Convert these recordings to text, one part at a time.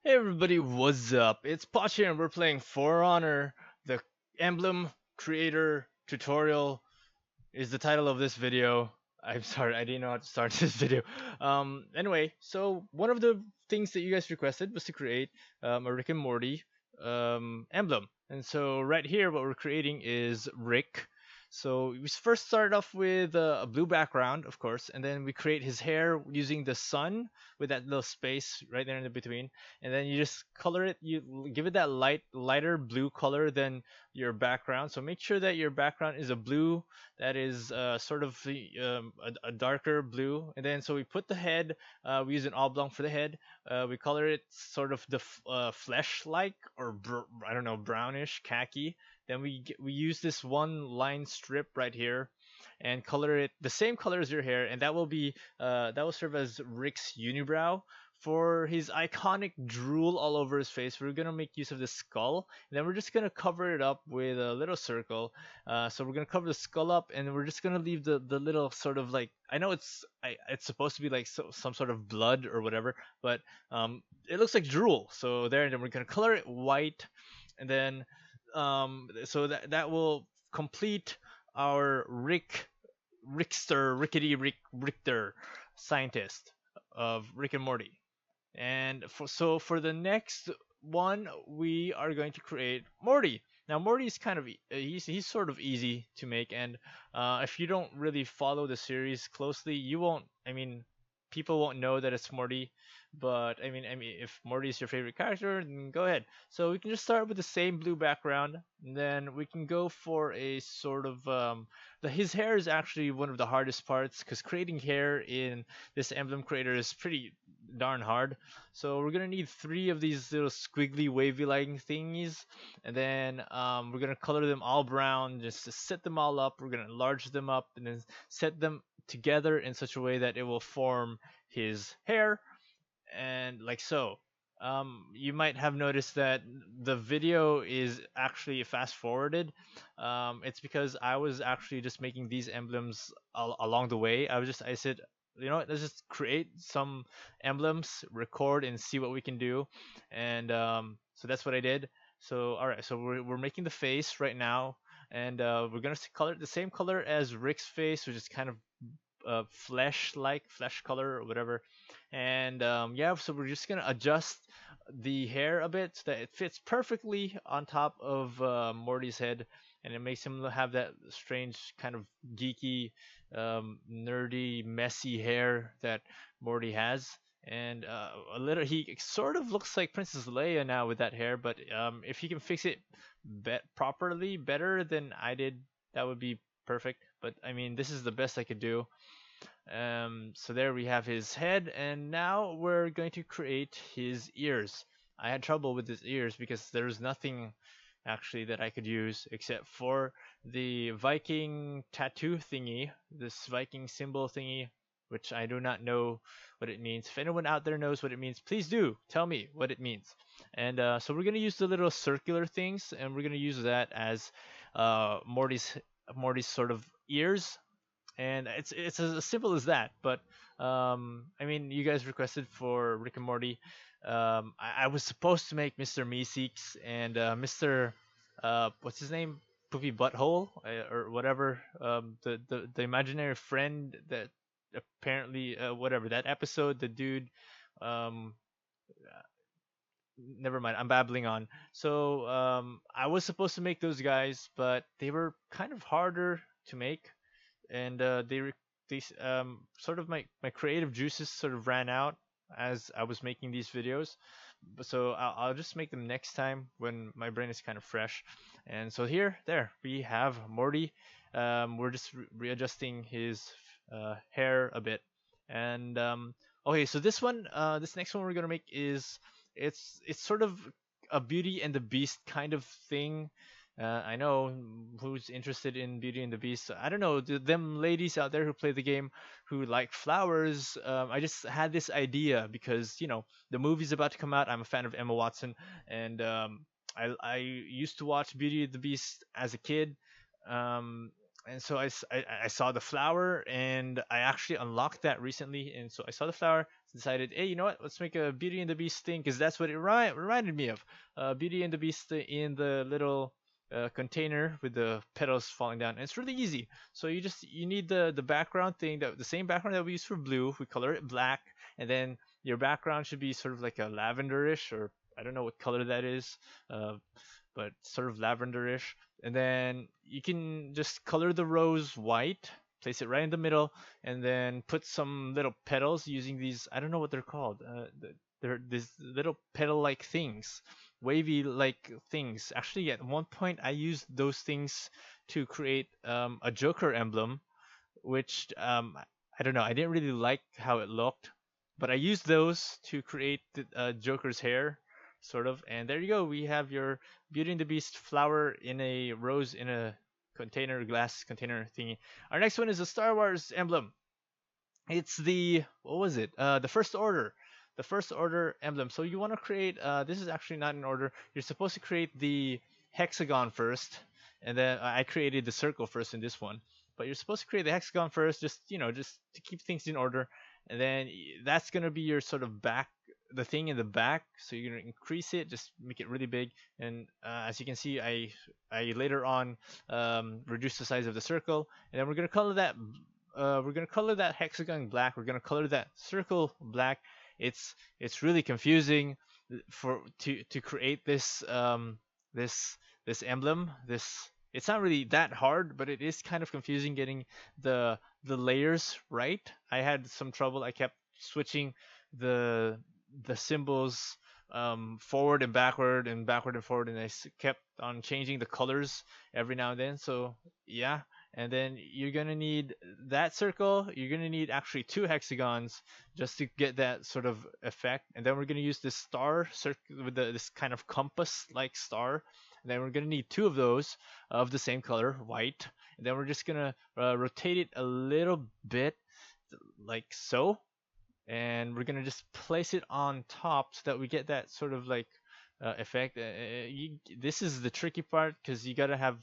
Hey everybody, what's up? It's Poch here and we're playing For Honor. The Emblem Creator Tutorial is the title of this video. I'm sorry, I didn't know how to start this video. Anyway, so one of the things that you guys requested was to create a Rick and Morty emblem. And so right here, what we're creating is Rick. So we first start off with a blue background, of course, and then we create his hair using the sun with that little space right there in the between, and then you just color it. You give it that lighter blue color than your background. So make sure that your background is a blue that is sort of a darker blue, and then so we put the head. We use an oblong for the head. We color it sort of the flesh-like or I don't know, brownish khaki. Then we use this one line strip right here and color it the same color as your hair, and that will serve as Rick's unibrow. For his iconic drool all over his face, we're gonna make use of the skull, and then we're just gonna cover it up with a little circle. So we're gonna cover the skull up, and we're just gonna leave the little sort of like, I know it's supposed to be like some sort of blood or whatever, but it looks like drool. So there, and then we're gonna color it white, and then so that will complete our Richter scientist of Rick and Morty. And for the next one, we are going to create Morty. Now Morty is kind of he's sort of easy to make, and if you don't really follow the series closely, you won't. I mean, people won't know that it's Morty. But I mean, if Morty is your favorite character, then go ahead. So we can just start with the same blue background, and then we can go for a sort of his hair is actually one of the hardest parts because creating hair in this emblem creator is pretty darn hard. So we're gonna need three of these little squiggly wavy line thingies, and then we're gonna color them all brown just to set them all up. We're gonna enlarge them up and then set them together in such a way that it will form his hair, and like so. You might have noticed that the video is actually fast forwarded. It's because I was actually just making these emblems along the way. I said, you know what, let's just create some emblems, record, and see what we can do. And so that's what I did. So all right, so we're making the face right now, and we're gonna color it the same color as Rick's face, which is kind of flesh color or whatever. And yeah, so we're just gonna adjust the hair a bit so that it fits perfectly on top of Morty's head, and it makes him have that strange kind of geeky, nerdy, messy hair that Morty has. And a little, he sort of looks like Princess Leia now with that hair, but if he can fix it properly, better than I did, that would be perfect. But I mean, this is the best I could do. So there we have his head, and now we're going to create his ears. I had trouble with his ears because there's nothing actually that I could use except for the Viking tattoo thingy, this Viking symbol thingy, which I do not know what it means. If anyone out there knows what it means, please do tell me what it means. And so we're gonna use the little circular things, and we're gonna use that as Morty's sort of ears, and it's as simple as that. But I mean, you guys requested for Rick and Morty. I was supposed to make Mr. Meeseeks and Mr. What's his name, Poopy Butthole, or whatever, the imaginary friend that apparently whatever that episode, the dude. um Never mind, I'm babbling on. So I was supposed to make those guys, but they were kind of harder to make, and sort of my creative juices sort of ran out as I was making these videos. So I'll just make them next time when my brain is kind of fresh. And so there we have Morty. We're just readjusting his hair a bit. And okay, so this next one we're gonna make is it's sort of a Beauty and the Beast kind of thing. I know who's interested in Beauty and the Beast. I don't know, them ladies out there who play the game who like flowers. I just had this idea because the movie's about to come out. I'm a fan of Emma Watson, and I used to watch Beauty and the Beast as a kid. And so I saw the flower, and I actually unlocked that recently. And so I saw the flower. decided, hey, you know what? Let's make a Beauty and the Beast thing because that's what it reminded me of. Beauty and the Beast in the little container with the petals falling down. And it's really easy. So you need the background thing, the same background that we use for blue. We color it black, and then your background should be sort of like a lavenderish, or I don't know what color that is, but sort of lavenderish. And then you can just color the rose white, place it right in the middle, and then put some little petals using these. I don't know what they're called. They're these little petal-like things, wavy-like things. Actually, at one point, I used those things to create a Joker emblem, which I don't know. I didn't really like how it looked, but I used those to create the Joker's hair, sort of. And there you go. We have your Beauty and the Beast flower in a rose in a container, glass container thingy. Our next one is a Star Wars emblem. It's the what was it? The First Order. The First Order emblem. So you want to create. This is actually not in order. You're supposed to create the hexagon first, and then I created the circle first in this one. But you're supposed to create the hexagon first, just just to keep things in order, and then that's gonna be your sort of back, the thing in the back. So you're gonna increase it, just make it really big, and as you can see, I later on reduced the size of the circle, and then we're gonna color that. We're gonna color that hexagon black. We're gonna color that circle black. It's really confusing to create this this emblem. It's not really that hard, but it is kind of confusing getting the layers right. I had some trouble. I kept switching the symbols forward and backward and backward and forward, and I kept on changing the colors every now and then. So yeah, and then you're gonna need that circle. You're gonna need actually two hexagons just to get that sort of effect. And then we're gonna use this star circle with this kind of compass-like star. And then we're gonna need two of those of the same color, white. And then we're just gonna rotate it a little bit, like so. And we're gonna just place it on top so that we get that sort of like effect. This is the tricky part because you gotta have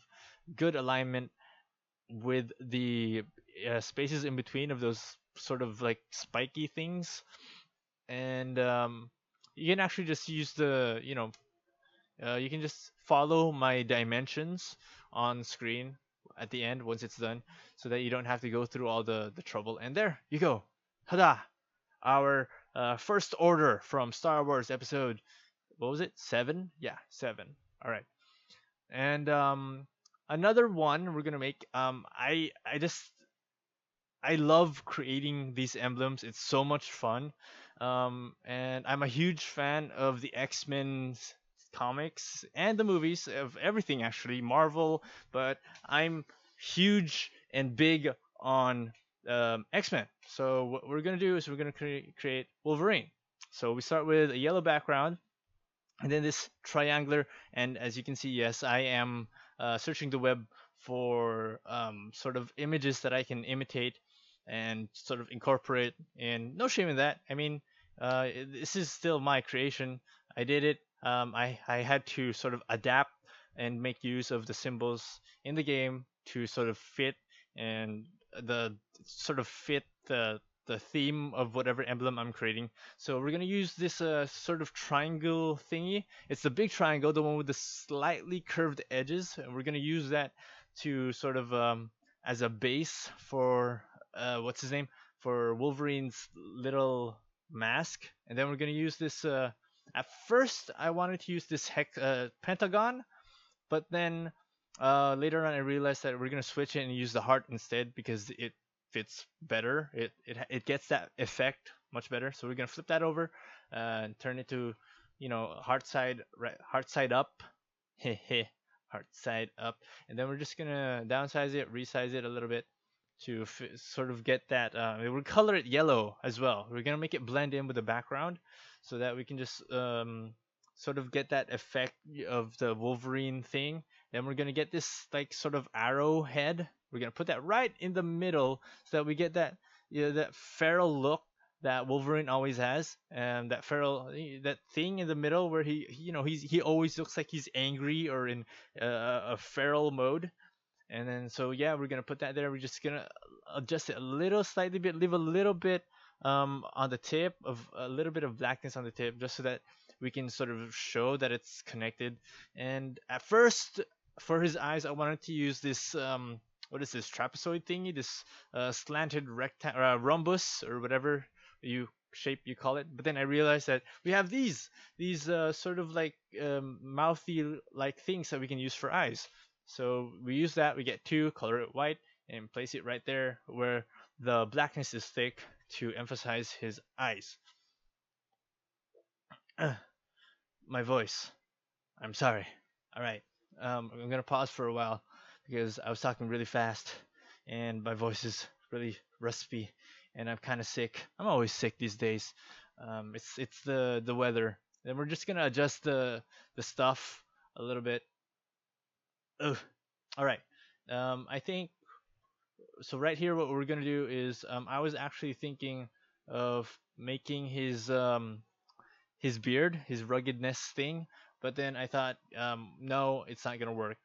good alignment with the spaces in between of those sort of like spiky things. And you can actually just use the you can just follow my dimensions on screen at the end once it's done, so that you don't have to go through all the trouble. And there you go. Tada! Our First Order from Star Wars episode, what was it? 7? Yeah, 7. All right. And another one we're gonna make. I love creating these emblems. It's so much fun. And I'm a huge fan of the X-Men comics and the movies, of everything actually, Marvel. But I'm huge and big on X-Men. So what we're gonna do is we're gonna create Wolverine. So we start with a yellow background, and then this triangular. And as you can see, yes, I am searching the web for sort of images that I can imitate and sort of incorporate. And no shame in that. I mean, this is still my creation. I did it. I had to sort of adapt and make use of the symbols in the game to sort of fit and the theme of whatever emblem I'm creating. So we're gonna use this sort of triangle thingy. It's the big triangle, the one with the slightly curved edges, and we're gonna use that to sort of as a base for what's his name, for Wolverine's little mask. And then we're gonna use this. At first, I wanted to use this pentagon, but then later on I realized that we're gonna switch it and use the heart instead because it fits better. It gets that effect much better. So we're gonna flip that over and turn it to heart side right, heart side up, heart side up. And then we're just gonna downsize it, resize it a little bit to sort of get that. We'll color it yellow as well. We're gonna make it blend in with the background so that we can just sort of get that effect of the Wolverine thing. Then we're gonna get this like sort of arrow head. We're gonna put that right in the middle so that we get that that feral look that Wolverine always has, and that feral, that thing in the middle where he always looks like he's angry or in a feral mode. And then so yeah, we're gonna put that there. We're just gonna adjust it a little, slightly bit, leave a little bit on the tip, of a little bit of blackness on the tip, just so that we can sort of show that it's connected. And at first, for his eyes, I wanted to use this what is this trapezoid thingy, this slanted rhombus or whatever you shape you call it. But then I realized that we have these sort of like mouthy like things that we can use for eyes. So we use that. We get two, color it white, and place it right there where the blackness is thick to emphasize his eyes. My voice. I'm sorry. All right. I'm gonna pause for a while because I was talking really fast, and my voice is really raspy, and I'm kind of sick. I'm always sick these days. It's the weather. Then we're just gonna adjust the stuff a little bit. Ugh. All right. I think so. Right here, what we're gonna do is I was actually thinking of making his beard, his ruggedness thing. But then I thought, no, it's not gonna work.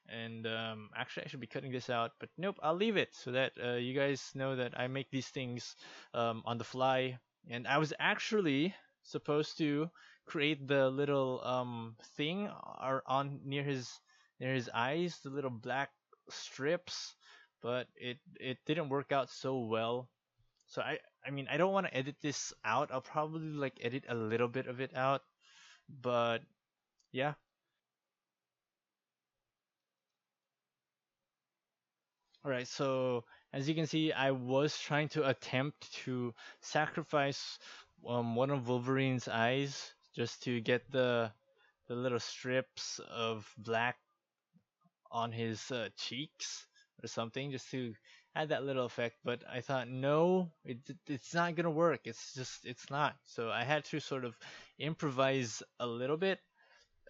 And actually, I should be cutting this out. But nope, I'll leave it so that you guys know that I make these things on the fly. And I was actually supposed to create the little thing on near his eyes, the little black strips, but it didn't work out so well. So I mean, I don't want to edit this out. I'll probably like edit a little bit of it out, but yeah. All right. So as you can see, I was trying to attempt to sacrifice one of Wolverine's eyes just to get the little strips of black on his cheeks or something, just to add that little effect. But I thought, no, it's not gonna work. It's not. So I had to sort of improvise a little bit.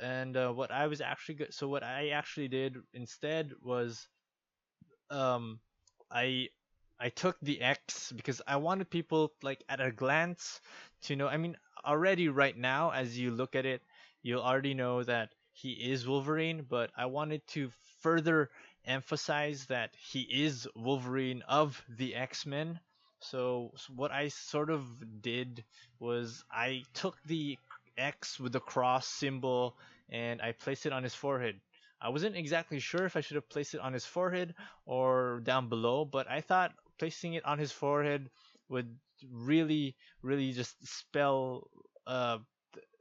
And what I actually did instead was um I I took the X because I wanted people like at a glance to know. I mean, already right now as you look at it, you'll already know that he is Wolverine, but I wanted to further emphasize that he is Wolverine of the X-Men. So what I sort of did was I took the X with the cross symbol and I placed it on his forehead. I wasn't exactly sure if I should have placed it on his forehead or down below, but I thought placing it on his forehead would really just uh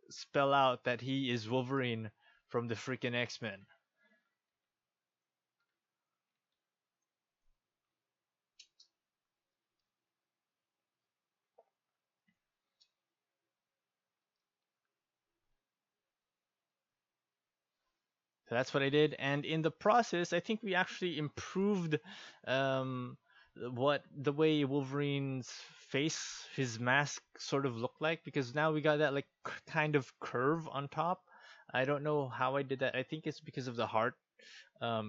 spell out that he is Wolverine from the freaking X-Men. So that's what I did, and in the process, I think we actually improved um, what the way Wolverine's face, his mask, sort of looked like, because now we got that like kind of curve on top. I don't know how I did that. I think it's because of the heart.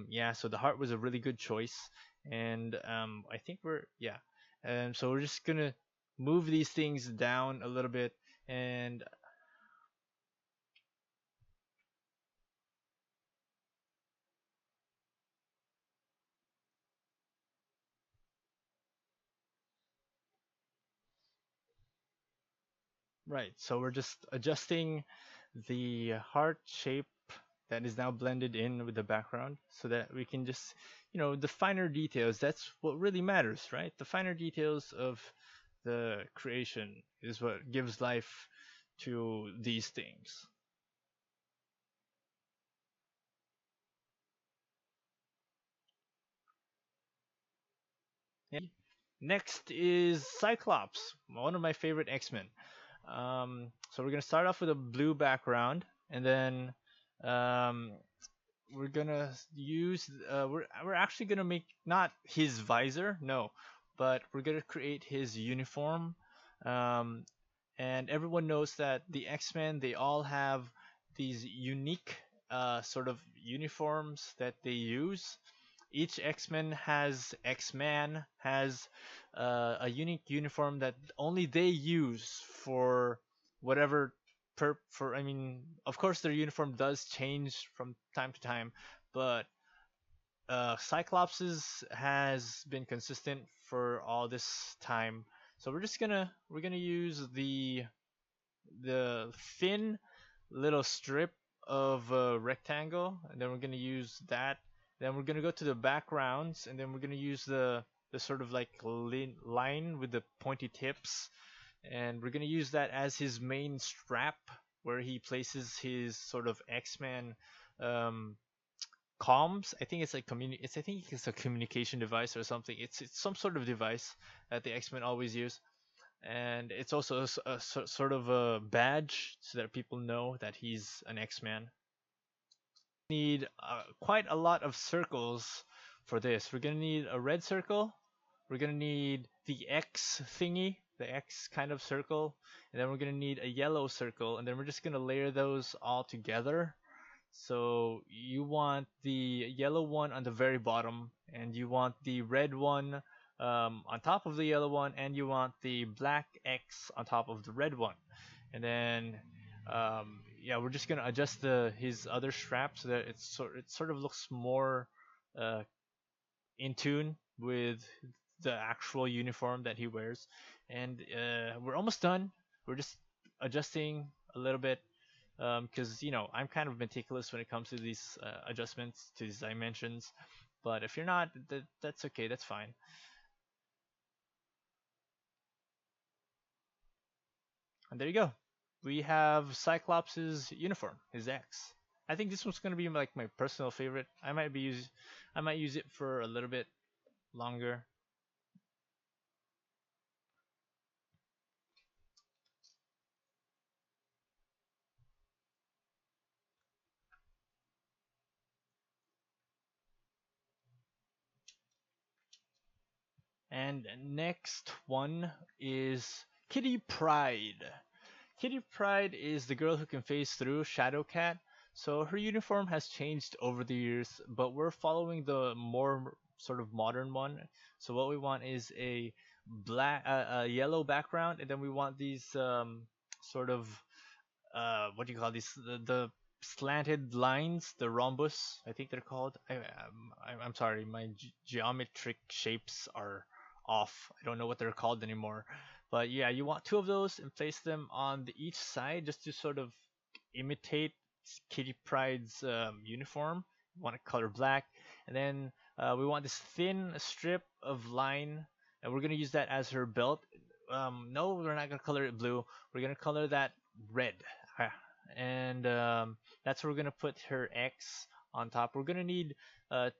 Yeah, so the heart was a really good choice, and I think so we're just gonna move these things down a little bit, and right, so we're just adjusting the heart shape that is now blended in with the background so that we can just, the finer details. That's what really matters, right? The finer details of the creation is what gives life to these things. And next is Cyclops, one of my favorite X-Men. So we're gonna start off with a blue background, and then um, we're gonna use we're actually gonna make not his visor, no, but we're gonna create his uniform. Um, and everyone knows that the X-Men, they all have these unique sort of uniforms that they use. Each X-Man has a unique uniform that only they use for whatever for, I mean, of course their uniform does change from time to time, but Cyclops's has been consistent for all this time. So we're gonna use the thin little strip of a rectangle, and then we're gonna use that. Then we're gonna go to the backgrounds, and then we're gonna use the sort of like line with the pointy tips, and we're gonna use that as his main strap, where he places his sort of X-Men um, comms. I think it's like I think it's a communication device or something. It's some sort of device that the X-Men always use, and it's also sort of a badge so that people know that he's an X-Man. Need quite a lot of circles for this. We're gonna need a red circle. We're gonna need the X thingy, the X kind of circle, and then we're gonna need a yellow circle, and then we're just gonna layer those all together. So you want the yellow one on the very bottom, and you want the red one on top of the yellow one, and you want the black X on top of the red one. And then yeah, we're just gonna adjust his other strap so that it sort of looks more uh, in tune with the actual uniform that he wears. And we're almost done. We're just adjusting a little bit because I'm kind of meticulous when it comes to these adjustments to these dimensions. But if you're not, that's okay. That's fine. And there you go. We have Cyclops' uniform, his X. I think this one's gonna be like my personal favorite. I might use it for a little bit longer. And next one is Kitty Pryde. Kitty Pryde is the girl who can phase through Shadowcat. So her uniform has changed over the years, but we're following the more sort of modern one. So what we want is a a yellow background, and then we want these sort of what do you call these, the slanted lines, the rhombus, I think they're called. I'm sorry, my geometric shapes are off. I don't know what they're called anymore. But yeah, you want two of those and place them on each side just to sort of imitate Kitty Pryde's uniform. You want to color black, and then we want this thin strip of line, and we're gonna use that as her belt. No, we're not gonna color it blue. We're gonna color that red. And that's where we're gonna put her X on top. We're gonna need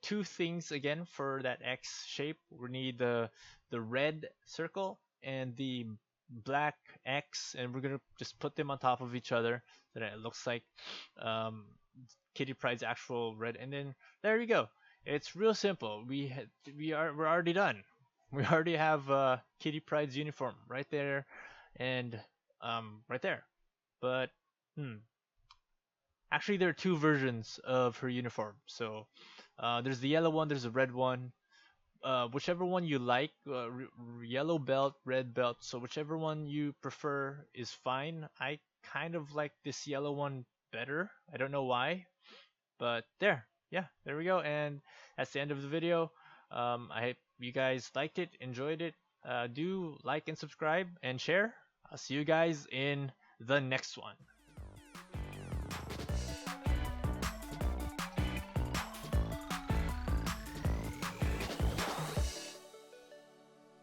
two things again for that X shape. We need the red circle and the black X, and we're gonna just put them on top of each other so that it looks like Kitty Pryde's actual red. And then there you go. It's real simple. We're already done. We already have Kitty Pryde's uniform right there, and right there. But actually, there are two versions of her uniform. So there's the yellow one, there's the red one. Whichever one you like, yellow belt, red belt. So whichever one you prefer is fine. I kind of like this yellow one better. I don't know why, but there we go. And that's the end of the video. I hope you guys liked it, enjoyed it. Do like and subscribe and share. I'll see you guys in the next one.